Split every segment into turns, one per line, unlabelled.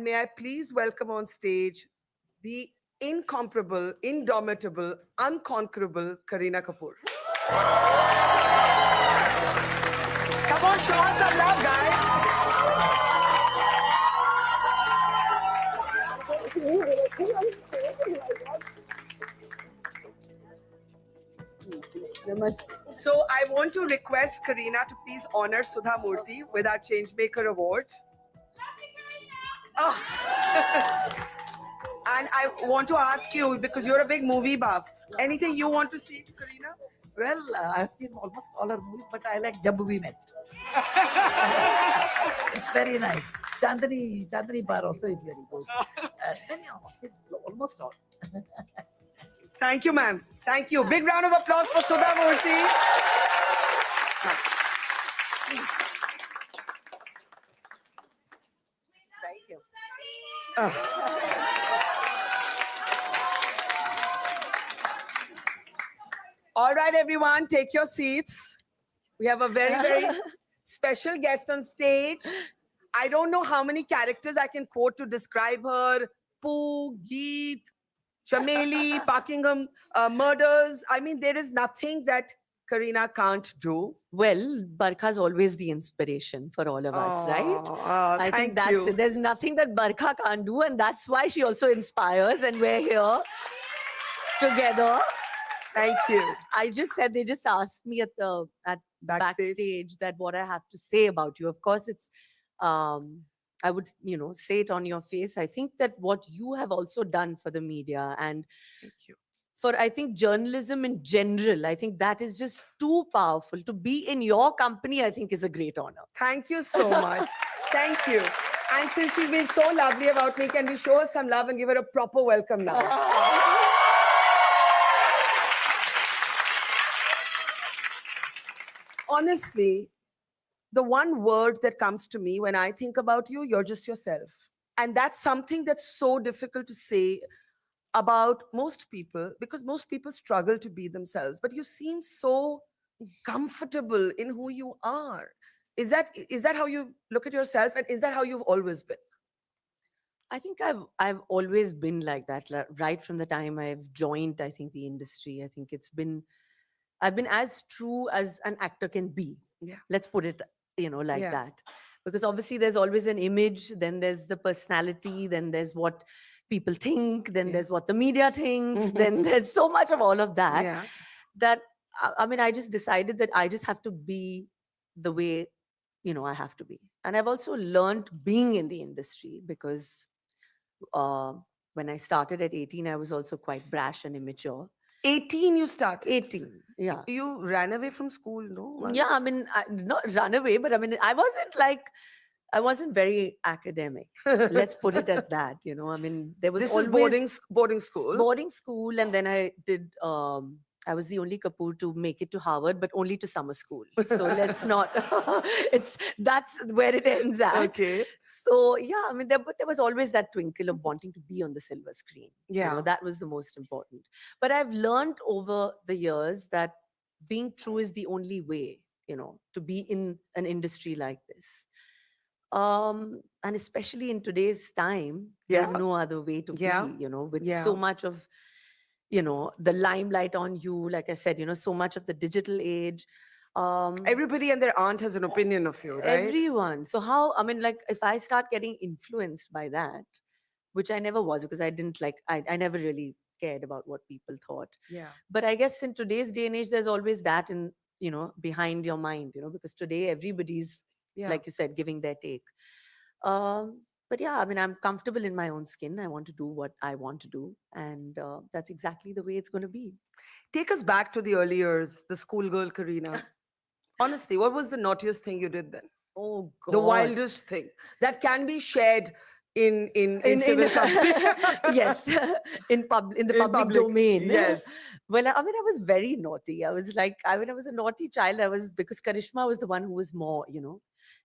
may I please welcome on stage the incomparable, indomitable, unconquerable Kareena Kapoor. Come on, show us some love, guys. So I want to request Kareena to please honor Sudha Murthy with our Changemaker Award. Oh. And I want to ask you, because you're a big movie buff, anything you want to say to Kareena?
Well, I've seen almost all her movies, but I like Jab We Met. It's very nice. Chandani Bar also is very good. Many almost all.
Thank you, ma'am. Thank you. Big round of applause for Sudha Murthy.
Thank you.
All right, everyone, take your seats. We have a very, very special guest on stage. I don't know how many characters I can quote to describe her. Pooh, Geet, Chameli, Buckingham murders. I mean, there is nothing that Kareena can't do.
Well, Barkha's always the inspiration for all of us, right? I think that's
you.
it. There's nothing that Barkha can't do, and that's why she also inspires, and we're here together.
Thank you.
I just said, they just asked me at backstage that what I have to say about you. Of course, it's I would, say it on your face. I think that what you have also done for the media and
Thank you.
for, I think, journalism in general, I think that is just too powerful. To be in your company, I think, is a great honor.
Thank you so much. Thank you. And since she's been so lovely about me, can we show her some love and give her a proper welcome now? Honestly, the one word that comes to me when I think about you, you're just yourself. And that's something that's so difficult to say about most people, because most people struggle to be themselves. But you seem so comfortable in who you are. Is that how you look at yourself, and is that how you've always been?
I think I've always been like that, right from the time I've joined, I think, the industry. I think I've been as true as an actor can be.
Yeah.
Let's put it, like
Yeah.
that. Because obviously there's always an image, then there's the personality, then there's what people think, then there's what the media thinks, then there's so much of all of that.
Yeah.
That, I mean, I just decided that I just have to be the way, I have to be. And I've also learned being in the industry because when I started at 18, I was also quite brash and immature.
18 you started?
18, yeah.
You ran away from school, no? Once?
Yeah, I mean, not run away, but I mean, I wasn't very academic. Let's put it at that, I mean, there was
This
always
was boarding school?
Boarding school, and then I did, I was the only Kapoor to make it to Harvard, but only to summer school. So let's not, that's where it ends at.
Okay.
So yeah, I mean, but there was always that twinkle of wanting to be on the silver screen.
Yeah.
That was the most important. But I've learned over the years that being true is the only way, to be in an industry like this. And especially in today's time, there's no other way to be, with so much of, the limelight on you, like I said, so much of the digital age.
Everybody and their aunt has an opinion of you, right?
Everyone. So how, I mean, like, if I start getting influenced by that, which I never was, because I didn't I never really cared about what people thought.
Yeah.
But I guess in today's day and age, there's always that in, behind your mind, because today everybody's, like you said, giving their take. But yeah, I mean, I'm comfortable in my own skin. I want to do what I want to do. And that's exactly the way it's going to be.
Take us back to the early years, the schoolgirl Kareena. Honestly, what was the naughtiest thing you did then?
Oh, God.
The wildest thing that can be shared in civil company.
Yes, in the public domain.
Yes.
Well, I mean, I was very naughty. I was I was a naughty child. Because Karishma was the one who was more,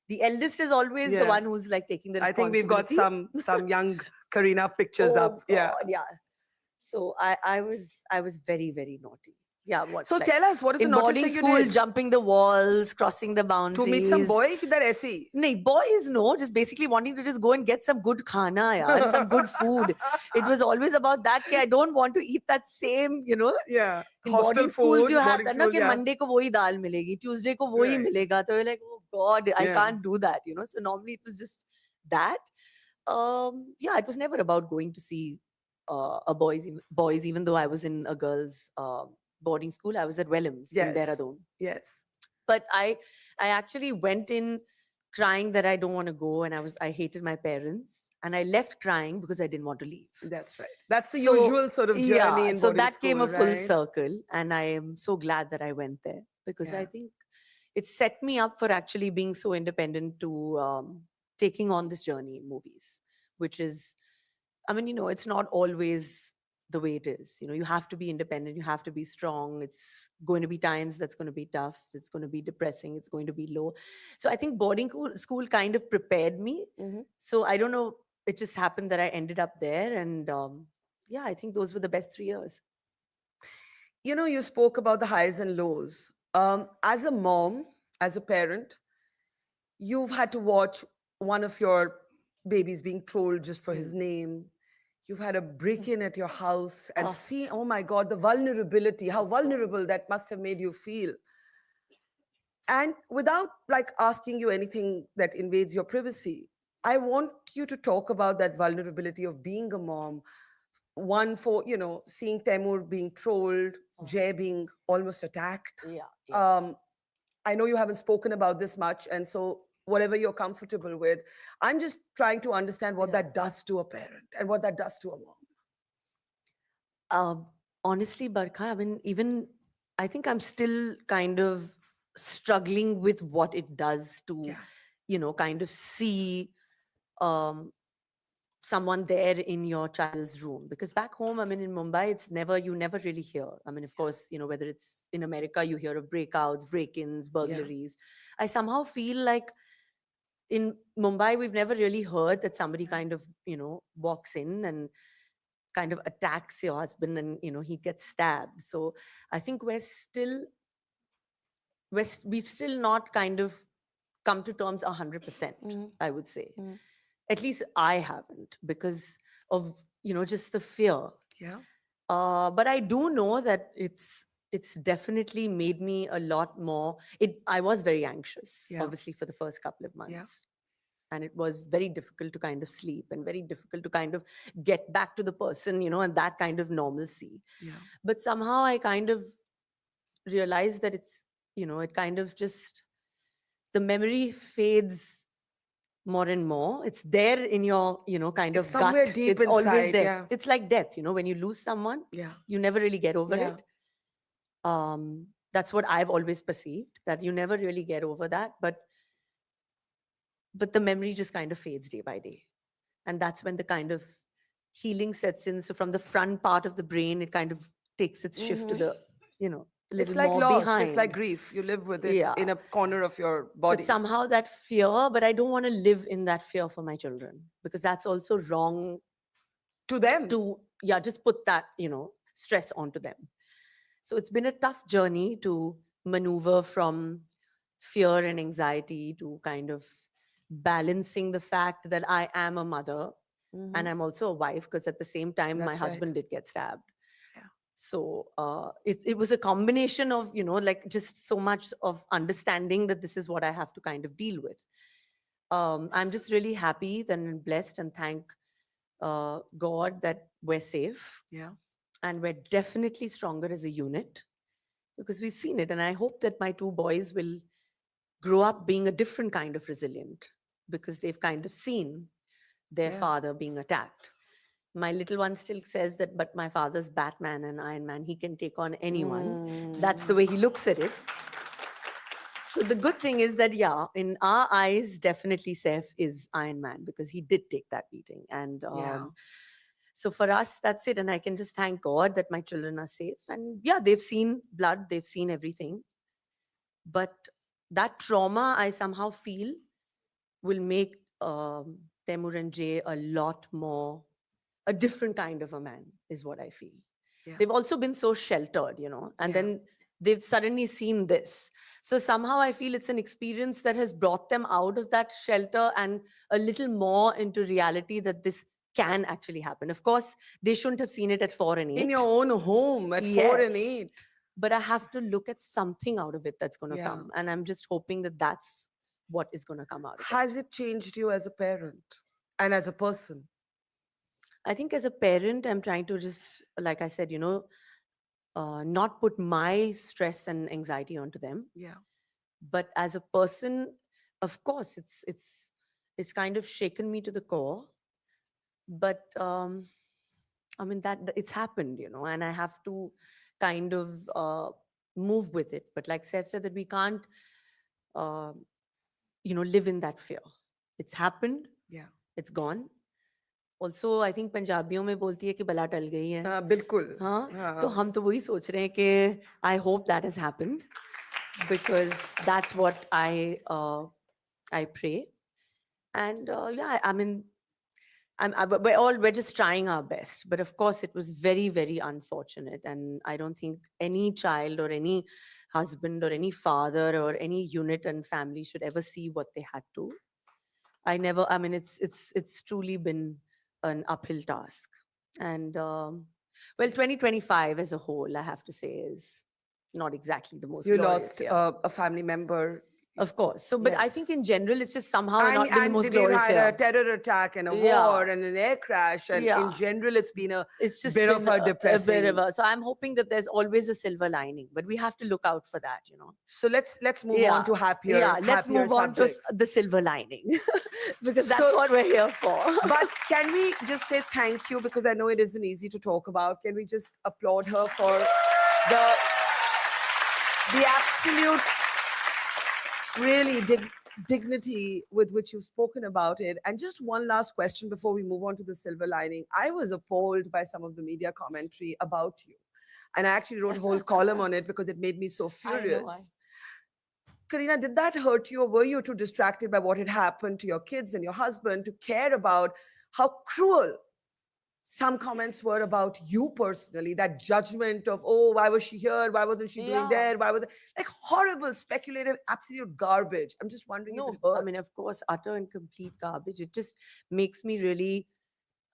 the eldest is always the one who's taking the responsibility.
I think we've got some young Kareena pictures up.
God, yeah. So I was very, very naughty. Yeah, what
So
like
tell us, what is the
in
naughtiest
boarding
thing you
school,
did?
jumping the walls, crossing the
To meet some
boundaries.
boy? That ऐसी?
No, boys, no, just basically wanting to just go and get some good khana, yaar, some good food. It was always about that. I don't want to eat that same,
Yeah.
in
Hostel
boarding schools you
food,
have
boarding
that, na,
school,
कि
yeah.
Monday ko wohi dal milegi, Tuesday ko wohi
Right.
milega. So you're like, oh God, I
Yeah.
can't do that, So normally it was just that. Yeah, it was never about going to see boys, even though I was in a girls' boarding school. I was at Wellams in
Yes.
Dehradun.
Yes.
But I actually went in crying that I don't want to go, and I hated my parents, and I left crying because I didn't want to leave.
That's right. That's the
So
usual sort of journey
yeah,
in
so
boarding
that came
school,
a full
right?
circle, and I am so glad that I went there, because I
Yeah.
think it set me up for actually being so independent to taking on this journey in movies, which is, I mean, it's not always the way it is. You have to be independent, you have to be strong. It's going to be times that's going to be tough, it's going to be depressing, it's going to be low. So I think boarding school kind of prepared me.
Mhm.
So I don't know, it just happened that I ended up there. And yeah, I think those were the best 3 years.
You spoke about the highs and lows. As a mom, as a parent, you've had to watch one of your babies being trolled just for his
Mm.
name. You've had a break in at your house and
Oh,
see, oh my God, the vulnerability, how
of course.
vulnerable that must have made you feel. And without like asking you anything that invades your privacy, I want you to talk about that vulnerability of being a mom. One for, seeing Temur being trolled,
Oh,
Jay being almost attacked.
yeah, yeah.
Um, I know you haven't spoken about this much, and so whatever you're comfortable with, I'm just trying to understand what
Yeah.
that does to a parent and what that does to a mom.
Um, Honestly, Barkha, I mean, even I think I'm still kind of struggling with what it does to,
Yeah.
kind of see um, someone there in your child's room. Because back home, I mean, in Mumbai, you never really hear. I mean, of course, whether it's in America, you hear of breakouts, break-ins,
Yeah.
burglaries. I somehow feel like in Mumbai, we've never really heard that somebody kind of, walks in and kind of attacks your husband, and he gets stabbed. So I think we've still not kind of come to terms 100%,
Mhm.
I would say.
Mhm.
At least I haven't, because of just the fear.
Yeah.
But I do know that it's definitely made me a lot more. I was very anxious,
Yeah.
obviously, for the first couple of
Yeah.
months. And it was very difficult to kind of sleep, and very difficult to kind of get back to the person, and that kind of normalcy.
Yeah.
But somehow I kind of realized that it kind of just, the memory fades more and more. It's there in your, kind
It's
of
somewhere
gut.
deep
It's always
inside.
there.
Yeah.
It's like death, when you lose someone,
Yeah.
you never really get over
Yeah.
it. That's what I've always perceived, that you never really get over that. But the memory just kind of fades day by day. And that's when the kind of healing sets in. So from the front part of the brain, it kind of takes its shift to
Mhm.
the,
It's
little
like
more
loss. It's like
behind.
grief. You live with it
Yeah.
in a corner of your
But
body.
somehow that fear, but I don't want to live in that fear for my children, because that's also wrong
To them.
to, yeah, just put that, stress onto them. So it's been a tough journey to maneuver from fear and anxiety to kind of balancing the fact that I am a mother and
Mhm.
I'm also a wife, because at the same time my
That's right.
husband did get stabbed.
Yeah.
So it was a combination of, like just so much of understanding that this is what I have to kind of deal with. I'm just really happy and blessed, and thank God that we're safe,
Yeah.
and we're definitely stronger as a unit, because we've seen it. And I hope that my two boys will grow up being a different kind of resilient, because they've kind of seen their
Yeah.
father being attacked. My little one still says that, but my father's Batman and Iron Man, he can take on anyone. That's the
Mm.
way he looks at it. So the good thing is that, yeah, in our eyes, definitely Saif is Iron Man, because he did take that beating. And
Yeah.
so for us, that's it. And I can just thank God that my children are safe. And yeah, they've seen blood, they've seen everything. But that trauma, I somehow feel, will make Temur and Jay a lot more, a different kind of a man, is what I feel.
Yeah.
They've also been so sheltered, you know, and
Yeah.
then they've suddenly seen this. So somehow I feel it's an experience that has brought them out of that shelter and a little more into reality that this can actually happen. Of course, they shouldn't have seen it at 4 and
In
8.
your own home at 4 and 8.
But I have to look at something out of it that's going to
Yeah.
come. And I'm just hoping that that's what is going to come out of it.
Has it changed you as a parent and as a person?
I think as a parent, I'm trying to just, like I said, you know, not put my stress and anxiety onto them.
Yeah.
But as a person, of course, it's kind of shaken me to the core. But I mean it's happened, you know, and I have to kind of move with it. But like Saif said, that we can't, uh, you know, live in that fear. It's happened.
Yeah.
It's gone. Also I think पंजाबियों में बोलती है कि बला टल गई है.
बिल्कुल.
हाँ, तो हम तो वही सोच रहे हैं कि I hope that has happened because that's what I pray and yeah I mean we're just trying our best, but of course it was very, very unfortunate, and I don't think any child or any husband or any father or any unit and family should ever see what they had to. I mean, it's truly been an uphill task. And well, 2025 as a whole, I have to say, is not exactly the most
You
glorious
lost
year.
a family member.
Of course. So, but I
Yes.
think in general, it's just somehow not been the
And
most
we've
glorious
had
year.
a terror attack and a
Yeah.
war and an air crash, and in
Yeah.
general, it's been a
It's just
bit
been
of a
a bit
depressing.
of a. So I'm hoping that there's always a silver lining, but we have to look out for that, you know.
So let's move on to happier.
Yeah, let's
happier
move on to
subjects.
the silver lining because
So-
that's what we're here for.
But can we just say thank you, because I know it isn't easy to talk about. Can we just applaud her for the absolute, really dignity with which you've spoken about it? And just one last question before we move on to the silver lining. I was appalled by some of the media commentary about you, and I actually wrote a whole column on it because it made me so
I know,
furious. Kareena, did that hurt you, or were you too distracted by what had happened to your kids and your husband to care about how cruel some comments were about you personally? That judgment of, oh, why was she here? Why wasn't she doing
Yeah.
there? Why was it? Like horrible, speculative, absolute garbage. I'm just wondering if
No,
it hurt.
I mean, of course, utter and complete garbage. It just makes me really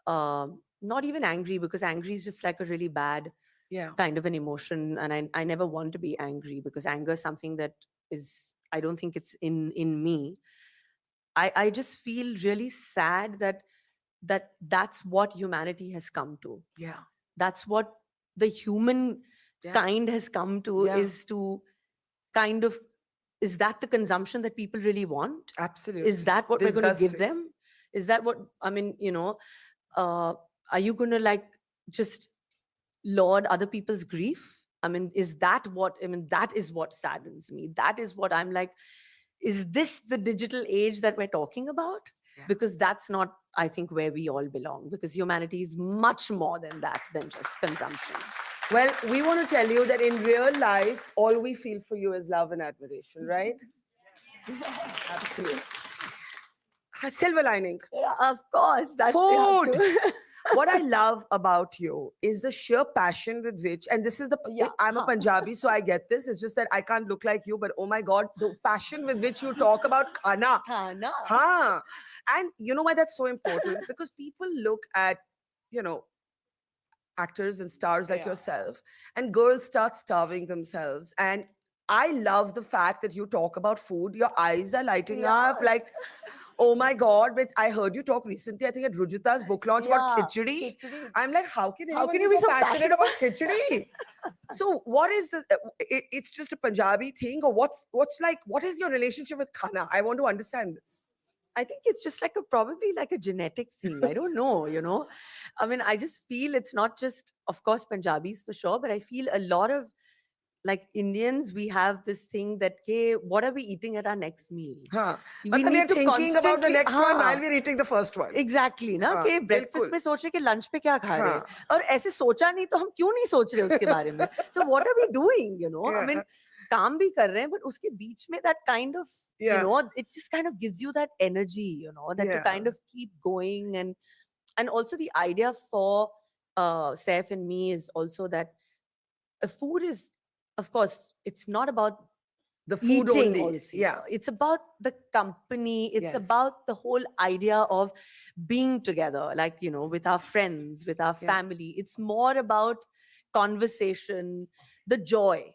not even angry, because angry is just like a really bad
Yeah.
kind of an emotion, and I never want to be angry, because anger is something that is, I don't think it's in me. I just feel really sad that's what humanity has come to.
Yeah.
That's what the human
Yeah.
kind has come to,
Yeah.
is to kind of, is that the consumption that people really want?
Absolutely.
Is that what we're going to give
Disgusting.
them? Is that what, I mean, you know, are you going to like just lord other people's grief? I mean, is that what, I mean, that is what saddens me. That is what I'm like, is this the digital age that we're talking about?
Yeah.
Because that's not, I think, where we all belong, because humanity is much more than that, than just consumption.
Well, we want to tell you that in real life, all we feel for you is love and admiration, right? Absolutely. Silver lining.
Yeah, of course. That's
Food.
You have to.
What I love about you is the sheer passion with which, and this is the,
Yeah.
I'm a Punjabi, so I get this. It's just that I can't look like you, but oh my God, the passion with which you talk about Khaana.
Khaana.
Huh. And you know why that's so important? Because people look at, you know, actors and stars like
Yeah.
yourself, and girls start starving themselves. And I love the fact that you talk about food. Your eyes are lighting up
Yes.
like, oh my God. But I heard you talk recently, I think at Rujita's book launch, about
Yeah,
khichdi.
khichdi.
I'm like, how can anyone
can
be
you be
so
so
passionate
passionate
about khichdi? So what is the, it's just a Punjabi thing, or what's like, what is your relationship with Khaana? I want to understand this.
I think it's just like probably like a genetic thing. I don't know, you know. I mean, I just feel it's not just, of course, Punjabis for sure, but I feel a lot of like Indians, we have this thing that, okay, what are we eating at our next meal?
Huh.
We
But we are
need to
thinking about the
constantly-
next one while
हाँ,
we're eating the first one.
Exactly, ना
हाँ,
कि breakfast
बिल्कुल.
में सोच रहे कि lunch पे क्या खा रहे हैं,
हाँ.
और ऐसे सोचा नहीं तो हम क्यों नहीं सोच रहे उसके बारे में? So what are we doing, you know? I mean, काम भी कर रहे हैं, but उसके बीच में that kind of, you
Yeah.
know, it just kind of gives you that energy, you know, that to
Yeah.
kind of keep going, and also the idea for Saif and me is also that food is, of course, it's not about
The food
eating
only.
also.
Yeah.
It's about the company. It's
Yes.
about the whole idea of being together, like, with our friends, with our
Yeah.
family. It's more about conversation, the joy.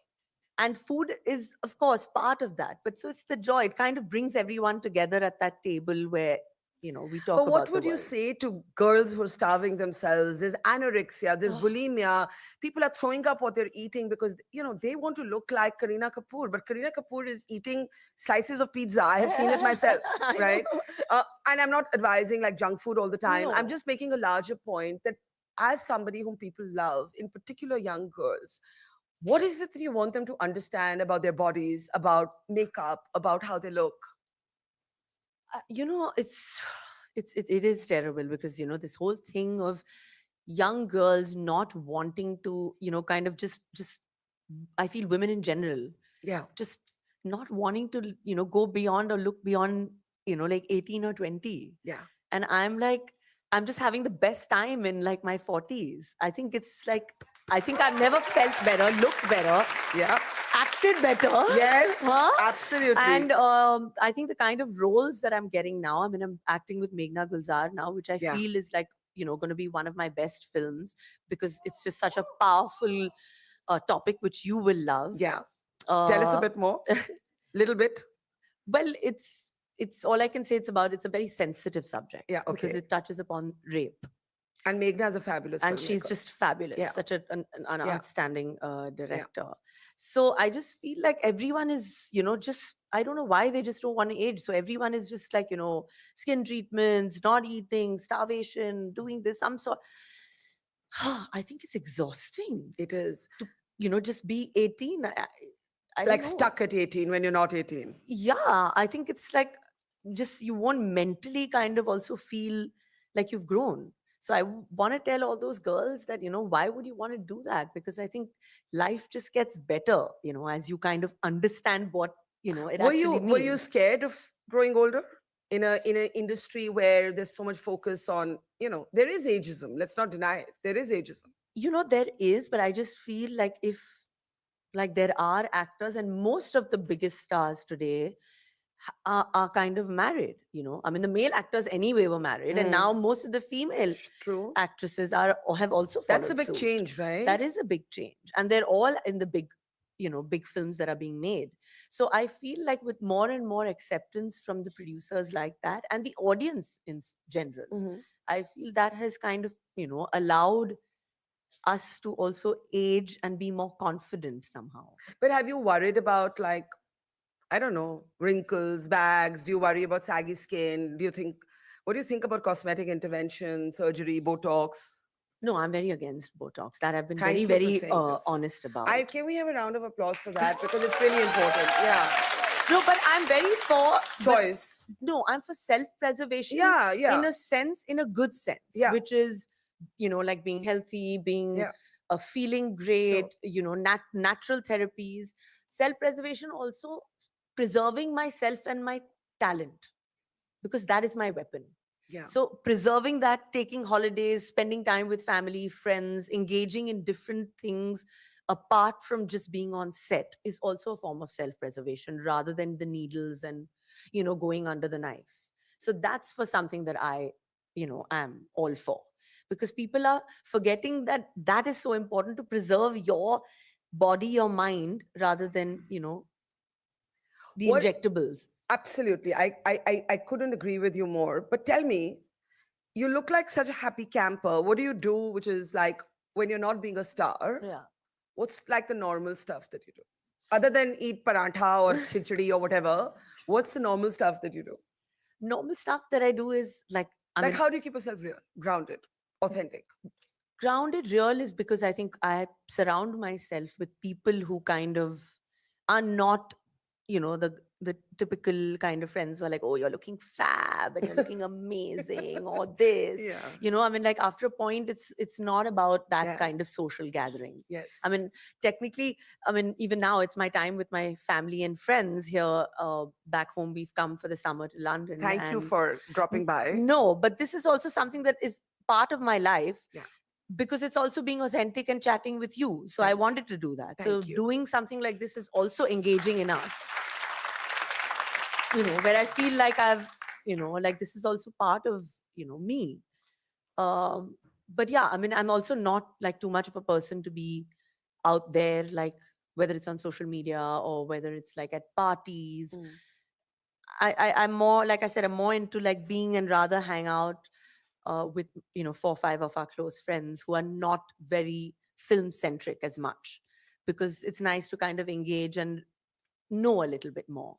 And food is, of course, part of that. But so it's the joy. It kind of brings everyone together at that table where, we talk
But what
about the
would you
world.
say to girls who are starving themselves? There's anorexia, there's
Oh,
bulimia. People are throwing up what they're eating because they want to look like Kareena Kapoor, but Kareena Kapoor is eating slices of pizza. I have seen it myself,
I
right?
know.
And I'm not advising like junk food all the time. I'm
No.
just making a larger point that as somebody whom people love, in particular young girls, what is it that you want them to understand about their bodies, about makeup, about how they look?
It is terrible because this whole thing of young girls not wanting to kind of just I feel women in general
Yeah,
just not wanting to go beyond or look beyond like 18 or 20.
yeah,
And I'm like, I'm just having the best time in like my 40s. I think it's like, I think I've never felt better, looked better,
yeah.
acted better.
Yes,
Huh?
absolutely.
And I think the kind of roles that I'm getting now, I mean, I'm acting with Meghna Gulzar now, which I
Yeah,
feel is like, going to be one of my best films because it's just such a powerful topic which you will love.
yeah. Tell us a
Uh,
bit more. Little bit.
well, it's all I can say. It's a very sensitive subject
Yeah,
because
okay.
it touches upon rape,
And Meghna is a fabulous
and she's
filmmaker.
just fabulous,
Yeah,
such an
yeah,
outstanding
yeah.
director. So I just feel like everyone is, just, I don't know why they just don't want to age. So everyone is just like, skin treatments, not eating, starvation, doing this, some sort. I think it's exhausting
It is.
to, just be 18. I don't
Like
know.
stuck at 18 when you're not 18.
Yeah, I think it's like, just you won't mentally kind of also feel like you've grown. So I want to tell all those girls that, why would you want to do that? Because I think life just gets better, as you kind of understand what, it actually
Were you
means.
scared of growing older in an industry where there's so much focus on, there is ageism. Let's not deny it. There is ageism.
There is, but I just feel like if, like, there are actors, and most of the biggest stars today are kind of married. I mean, the male actors anyway were married, and
Mm,
now most of the female
true.
actresses are or have also
That's a
followed
big
suit.
change, right?
That is a big change, and they're all in the big, big films that are being made. So I feel like with more and more acceptance from the producers like that, and the audience in general,
Hmm.
I feel that has kind of allowed us to also age and be more confident somehow.
But have you worried about, like, I don't know, wrinkles, bags? Do you worry about saggy skin? What do you think about cosmetic intervention, surgery, Botox?
No, I'm very against Botox. That I've been very,
Thank you for
very
saying this.
honest about.
Can we have a round of applause for that? Because it's really important. Yeah.
No, but I'm very for, but
Choice.
no, I'm for self-preservation
Yeah, yeah,
in a sense, in a good sense,
yeah,
which is, like being healthy, being
yeah.
feeling
Sure.
great, natural therapies, self-preservation, also preserving myself and my talent, because that is my weapon.
Yeah.
So preserving that, taking holidays, spending time with family, friends, engaging in different things apart from just being on set is also a form of self-preservation rather than the needles and, going under the knife. So that's for something that I, am all for, because people are forgetting that that is so important to preserve your body, your mind, rather than, the
What?
injectables.
Absolutely. I couldn't agree with you more. But tell me, you look like such a happy camper. What do you do, which is like when you're not being a star?
Yeah.
What's like the normal stuff that you do? Other than eat parantha or khichdi or whatever, what's the normal stuff that you do?
Normal stuff that I do is like, I
Like,
mean,
how do you keep yourself real, grounded, authentic?
grounded real is because I think I surround myself with people who kind of are not, the typical kind of friends who are like, oh, you're looking fab and you're looking amazing, or this.
Yeah.
I mean, like, after a point, it's not about that
Yeah.
kind of social gathering.
Yes.
I mean, technically, I mean, even now it's my time with my family and friends here. Back home, we've come for the summer to London,
Thank you
and
for dropping by.
no, but this is also something that is part of my life.
Yeah.
because it's also being authentic and chatting with you. So I
Right.
wanted to do that. So
Thank you.
doing something like this is also engaging enough, where I feel like like this is also part of, me. Um, but yeah, I mean, I'm also not like too much of a person to be out there, like whether it's on social media or whether it's like at parties.
Mm.
I'm more, like I said, I'm more into like being and rather hang out with 4 or 5 of our close friends who are not very film centric as much, because it's nice to kind of engage and know a little bit more.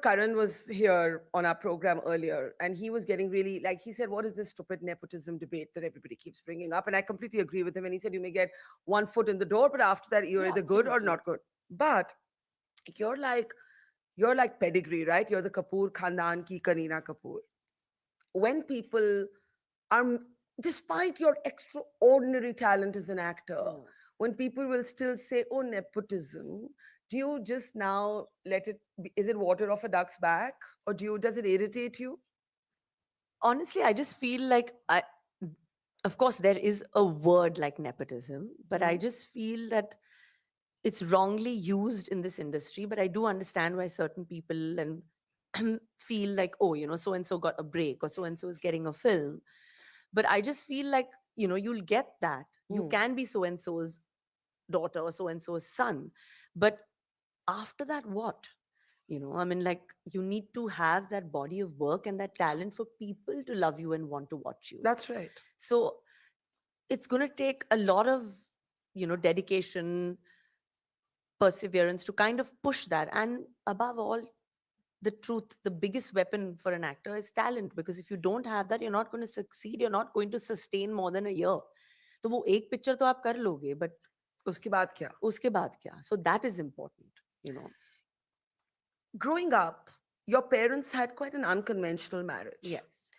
Karan was here on our program earlier, and he was getting really, like, he said, "What is this stupid nepotism debate that everybody keeps bringing up?" And I completely agree with him. And he said, "You may get one foot in the door, but after that, you're
Yeah,
either good or
absolutely.
not good." But you're like, you're like pedigree, right? You're the Kapoor Khandan ki Kareena Kapoor. When people are, despite your extraordinary talent as an actor,
Mm.
when people will still say, "Oh, nepotism," do you just now let it be, is it water off a duck's back, or does it irritate you?
Honestly, I just feel like of course, there is a word like nepotism, but I
Mm.
just feel that it's wrongly used in this industry. But I do understand why certain people and feel like, oh, so and so got a break or so and so is getting a film. But I just feel like, you'll get that. You
Mm.
can be so and so's daughter or so and so's son. But after that, what? I mean, like, you need to have that body of work and that talent for people to love you and want to watch you.
That's right.
So it's going to take a lot of, dedication, perseverance to kind of push that. And above all, the truth, the biggest weapon for an actor is talent, because if you don't have that, you're not going to succeed. You're not going to sustain more than a year. तो वो एक picture तो आप कर लोगे, but
उसके बाद क्या?
उसके बाद क्या? So that is important.
Growing up, your parents had quite an unconventional marriage.
Yes.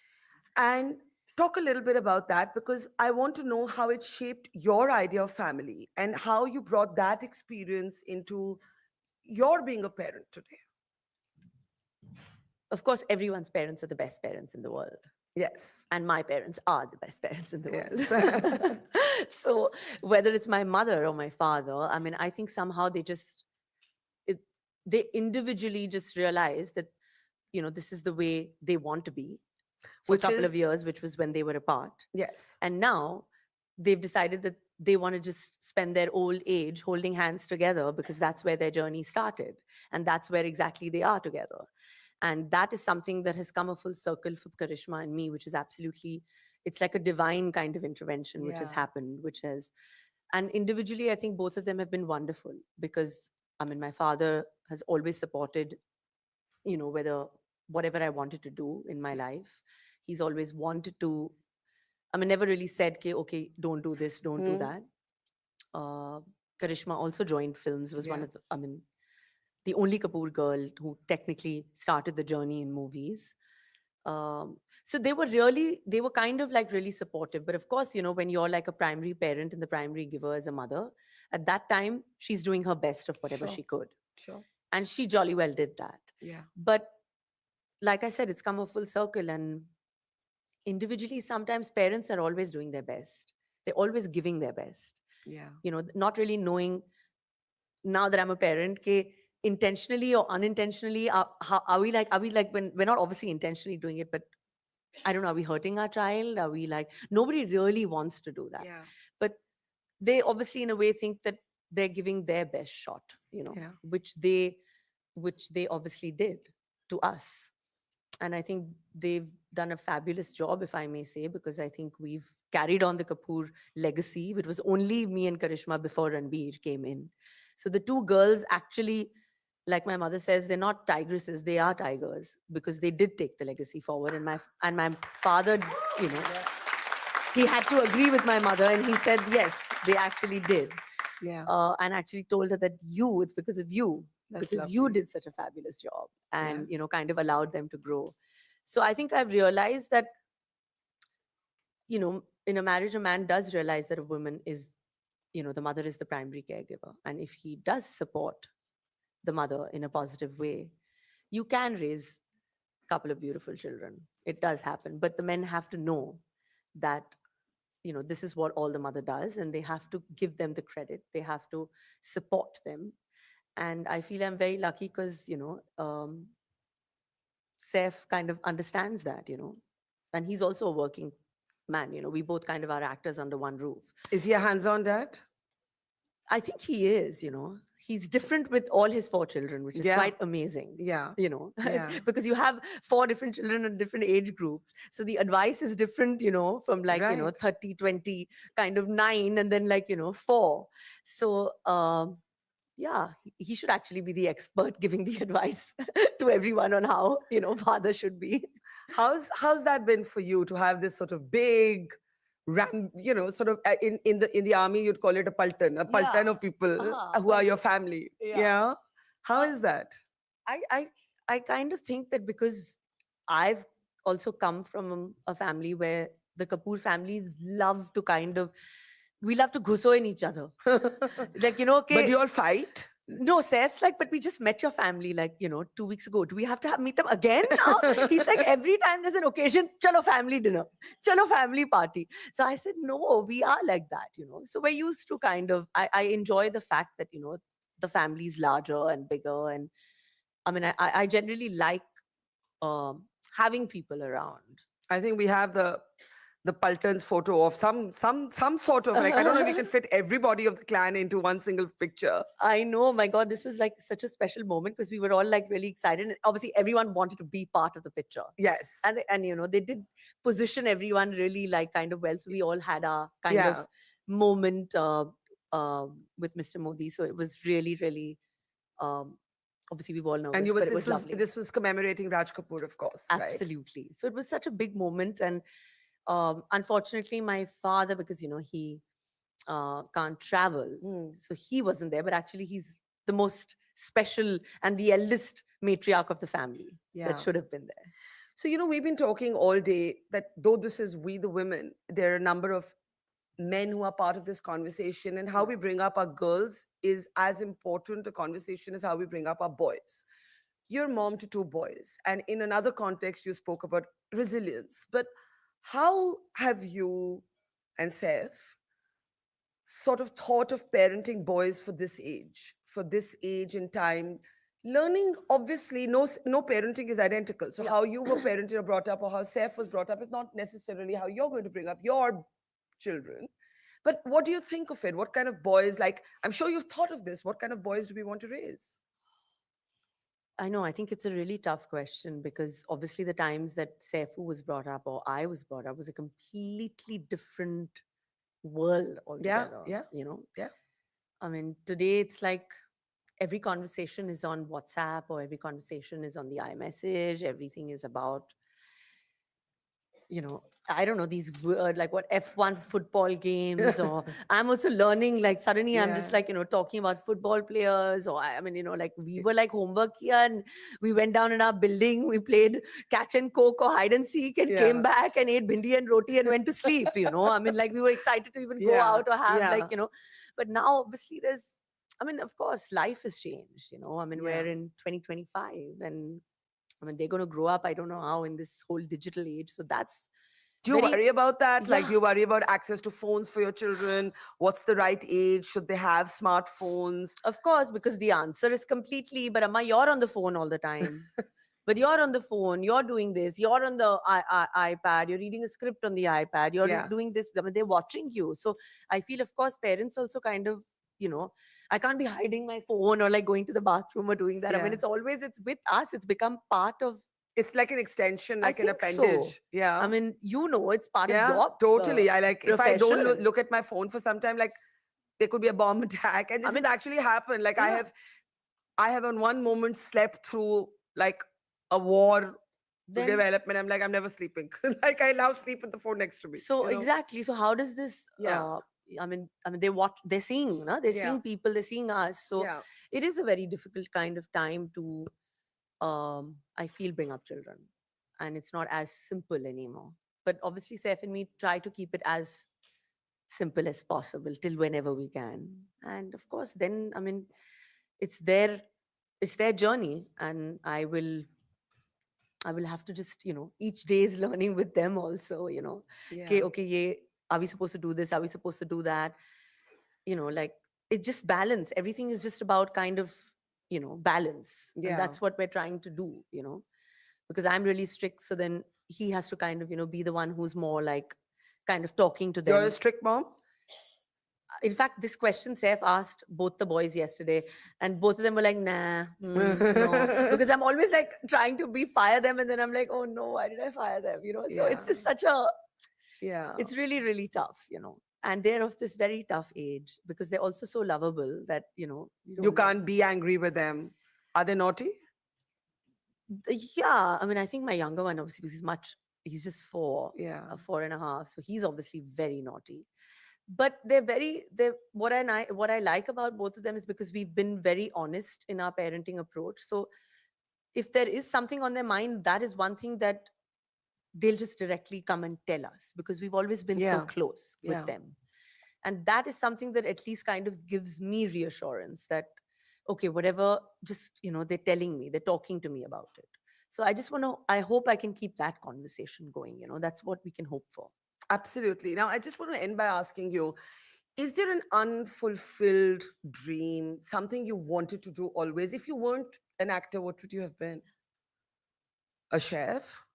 And talk a little bit about that, because I want to know how it shaped your idea of family and how you brought that experience into your being a parent today.
Of course, everyone's parents are the best parents in the world.
Yes.
And my parents are the best parents in the
Yes.
world. So whether it's my mother or my father, I mean, I think somehow it, they individually just realize that, this is the way they want to be for a
Which
couple of
is,
years, which was when they were apart.
yes.
And now they've decided that they want to just spend their old age holding hands together, because that's where their journey started. And that's where exactly they are together. And that is something that has come a full circle for Karishma and me, which is absolutely, it's like a divine kind of intervention which has
Yeah.
happened, which has, and individually, I think both of them have been wonderful, because, I mean, my father has always supported, whether whatever I wanted to do in my life. He's always wanted to, I mean, never really said, okay, don't do this, don't do
Hmm.
that. Uh, Karishma also joined films, was one
Yeah.
of the, I mean, the only Kapoor girl who technically started the journey in movies. So they were kind of like really supportive. But of course, when you're like a primary parent and the primary giver as a mother, at that time, she's doing her best of whatever
Sure.
she could.
Sure.
And she jolly well did that.
Yeah.
But like I said, it's come a full circle. And individually, sometimes parents are always doing their best. They're always giving their best.
Yeah.
Not really knowing, now that I'm a parent, ke intentionally or unintentionally, are we like, when we're not obviously intentionally doing it, but I don't know, are we hurting our child? Are we like, nobody really wants to do that.
Yeah.
But they obviously in a way think that they're giving their best shot,
Yeah.
which they obviously did to us. And I think they've done a fabulous job, if I may say, because I think we've carried on the Kapoor legacy, which was only me and Karishma before Ranbir came in. So the two girls actually, like my mother says, they're not tigresses, they are tigers, because they did take the legacy forward. And my father, you know,
Yeah.
he had to agree with my mother, and he said, yes, they actually did.
Yeah.
And actually told her that it's because of you,
That's
because you
lovely.
did such a fabulous job,
Yeah.
and kind of allowed them to grow. So I think I've realized that, in a marriage, a man does realize that a woman is, the mother is the primary caregiver. And if he does support the mother in a positive way, you can raise a couple of beautiful children. It does happen. But the men have to know that this is what all the mother does, and they have to give them the credit. They have to support them. And I feel I'm very lucky because, Saif kind of understands that, and he's also a working man. We both kind of are actors under one roof.
Is he a hands-on dad?
I think he is, he's different with all his four children, which is
Yeah.
quite amazing.
Yeah.
You know,
Yeah.
because you have four different children in different age groups. So the advice is different, from like,
Right.
30, 20, kind of 9, and then like, 4. So, yeah, he should actually be the expert giving the advice to everyone on how, father should be.
How's that been for you to have this sort of big sort of in the army you'd call it a paltan of people who are your family.
Yeah.
Yeah. How
Uh,
is that?
I, I, I kind of think that because I've also come from a family where the Kapoor families love to we love to ghuso in each other. Like,
But
okay,
you all fight?
no, Saif's like, but we just met your family like, 2 weeks ago. Do we have to meet them again now? He's like, every time there's an occasion, chalo family dinner, chalo family party. So I said, no, we are like that. So we're used to I enjoy the fact that, the family's larger and bigger. And I mean, I generally like having people around.
I think we have the Paltan's photo of some sort of, like, I don't know if we can fit everybody of the clan into one single picture.
I know, my God, this was like such a special moment because we were all like really excited. And obviously, everyone wanted to be part of the picture.
Yes.
And they did position everyone really like kind of well. So we all had our kind
Yeah.
of moment with Mr. Modi. So it was really, really, obviously, we were all nervous,
And
but it was lovely.
this was commemorating Raj Kapoor, of course, right?
Absolutely. So it was such a big moment. And unfortunately, my father, because, he can't travel. So he wasn't there, but actually he's the most special and the eldest matriarch of the family that should have been there.
So, we've been talking all day that though this is We the Women, there are a number of men who are part of this conversation, and how we bring up our girls is as important a conversation as how we bring up our boys. You're mom to 2 boys, and in another context, you spoke about resilience. But how have you and Saif sort of thought of parenting boys for this age in time? Learning, obviously, no parenting is identical. So how you were parented or brought up, or how Saif was brought up, is not necessarily how you're going to bring up your children. But what do you think of it? What kind of boys, like, I'm sure you've thought of this, what kind of boys do we want to raise?
I know, I think it's a really tough question because obviously the times that Saifu was brought up or I was brought up was a completely different world altogether.
Yeah.
I mean, today it's like every conversation is on WhatsApp or every conversation is on the iMessage. Everything is about, I don't know, these weird, like what F1 football games, or I'm also learning, like suddenly I'm just
Yeah.
like, talking about football players, or I mean, like we were like homework here and we went down in our building, we played catch and coke or hide and seek and came back and ate bhindi and roti and went to sleep, I mean, like we were excited to even go out or have like, but now obviously I mean, of course, life has changed, I mean, we're in 2025 and I mean, they're going to grow up, I don't know how, in this whole digital age. So that's
Do you worry about that? Like,
Yeah.
do you worry about access to phones for your children? What's the right age? Should they have smartphones?
Of course, because the answer is completely, but Amma, you're on the phone all the time. But you're on the phone, you're doing this, you're on the iPad, you're reading a script on the iPad, you're
Yeah.
doing this, I mean, they're watching you. So I feel, of course, parents also kind of, I can't be hiding my phone or like going to the bathroom or doing that. I mean,
Yeah.
it's with us, it's become part of,
It's like an extension,
I
like an
think so.
appendage. Yeah.
I mean, it's part of
Yeah,
your
totally. I like, if I don't
profession.
look at my phone for some time, like, there could be a bomb attack. And
I
this
mean,
has actually happened. Like,
yeah.
I have on one moment slept through like a war to
Then
development. I'm like, I'm never sleeping. Like, I now sleep with the phone next to me.
so exactly. So how does this?
Yeah.
I mean, they're seeing, no? They're
Yeah.
seeing people, they're seeing us. So
Yeah.
it is a very difficult kind of time to, I feel, bring up children, and it's not as simple anymore. But obviously, Saif and me try to keep it as simple as possible till whenever we can. And of course, then I mean, it's their it's their journey, and I will have to just, each day is learning with them also,
Yeah.
okay, ye are we supposed to do this? Are we supposed to do that? Like, it's just balance. Everything is just about kind of, balance. And
Yeah.
that's what we're trying to do, because I'm really strict. So then he has to kind of, be the one who's more like kind of talking to
You're
them.
a strict mom?
In fact, this question Saif asked both the boys yesterday, and both of them were like, nah, no. Because I'm always like trying to fire them, and then I'm like, oh no, why did I fire them? So it's
Yeah.
just
Yeah.
it's really, really tough, And they're of this very tough age because they're also so lovable that, you
You
don't know.
can't be angry with them. Are they naughty?
Yeah, I mean, I think my younger one, obviously, because he's just 4,
Yeah.
4.5, so he's obviously very naughty. But what I like about both of them is because we've been very honest in our parenting approach. So if there is something on their mind, that is one thing that they'll just directly come and tell us, because we've always been so
Yeah.
close with
Yeah.
them. And that is something that at least kind of gives me reassurance that, okay, whatever, just, they're telling me, they're talking to me about it. So I hope I can keep that conversation going. That's what we can hope for.
Absolutely. Now, I just want to end by asking you, is there an unfulfilled dream, something you wanted to do always? If you weren't an actor, what would you have been? A chef?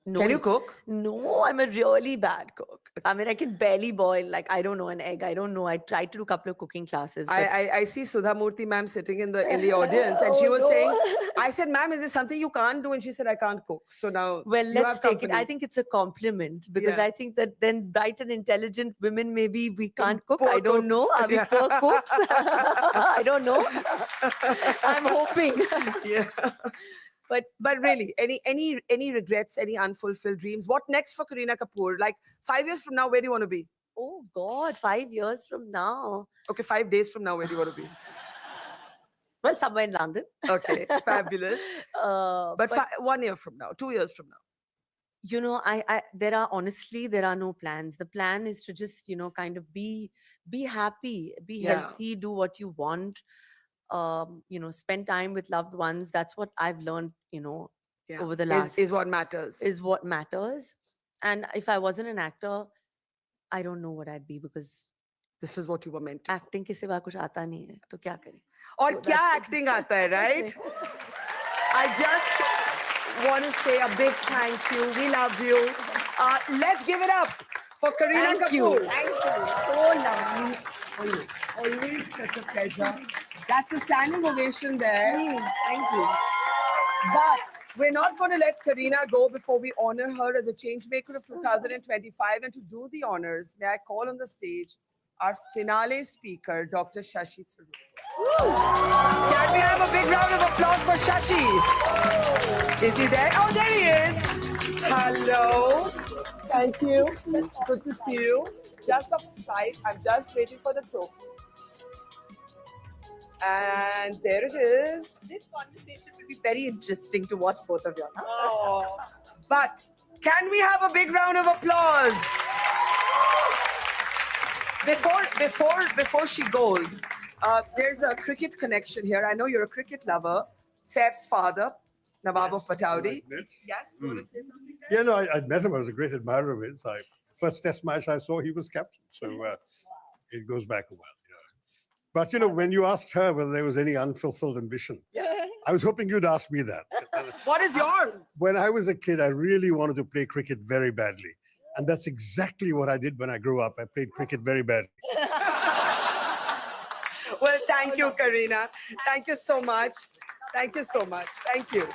No,
Can you cook?
No, I'm a really bad cook. I mean, I can barely boil, like, I don't know, an egg. I don't know. I tried to do a couple of cooking classes. But
I see Sudha Murthy ma'am sitting in the audience, and she
Oh,
was
no.
saying, I said, ma'am, is there something you can't do? And she said, I can't cook. So now
Well,
you
let's
have
take it.
company.
I think it's a compliment, because
Yeah.
I think that then bright and intelligent women, maybe we can't cook.
Poor
I don't know.
cooks.
Are we
Yeah.
poor cooks? I don't know. I'm hoping.
Yeah.
But
really, any regrets, any unfulfilled dreams? What next for Kareena Kapoor? Like 5 years from now, where do you want to be?
oh God, 5 years from now.
Okay, 5 days from now, where do you want to be?
Well, somewhere in London.
Okay, fabulous. But 1 year from now, 2 years from now.
There are no plans. The plan is to just, kind of be happy, be
Yeah.
healthy, do what you want, spend time with loved ones. That's what I've learned,
Yeah.
over the last
Is what matters.
is what matters. And if I wasn't an actor, I don't know what I'd be, because
This is what you were meant to.
acting के सिवा कुछ आता नहीं है, तो क्या करें?
और
So
क्या
that's it.
acting आता है, right? I just want to say a big thank you. We love you. Let's give it up for Kareena
Thank you.
Kapoor. Thank you. So lovely. Always such a pleasure. That's a standing ovation there.
Thank you.
But we're not going to let Kareena go before we honor her as a changemaker of 2025. And to do the honors, may I call on the stage our finale speaker, Dr. Shashi Tharoor. Can we have a big round of applause for Shashi? Is he there? Oh, there he is. Hello. Thank you. Good to see you. Just off the side, I'm just waiting for the trophy. And there it is.
This conversation will be very interesting to watch both of you.
Oh. But can we have a big round of applause? Before she goes, there's a cricket connection here. I know you're a cricket lover. Saif's father, Nawab of Pataudi. Yes, you want to say something there?
Yeah, no, I'd met him. I was a great admirer of his. First test match I saw, he was captain. So it goes back a while. But, when you asked her whether there was any unfulfilled ambition, I was hoping you'd ask me that.
What is yours?
When I was a kid, I really wanted to play cricket very badly. And that's exactly what I did when I grew up. I played cricket very badly.
Well, thank you, Kareena. Thank you so much. Thank you so much. Thank you.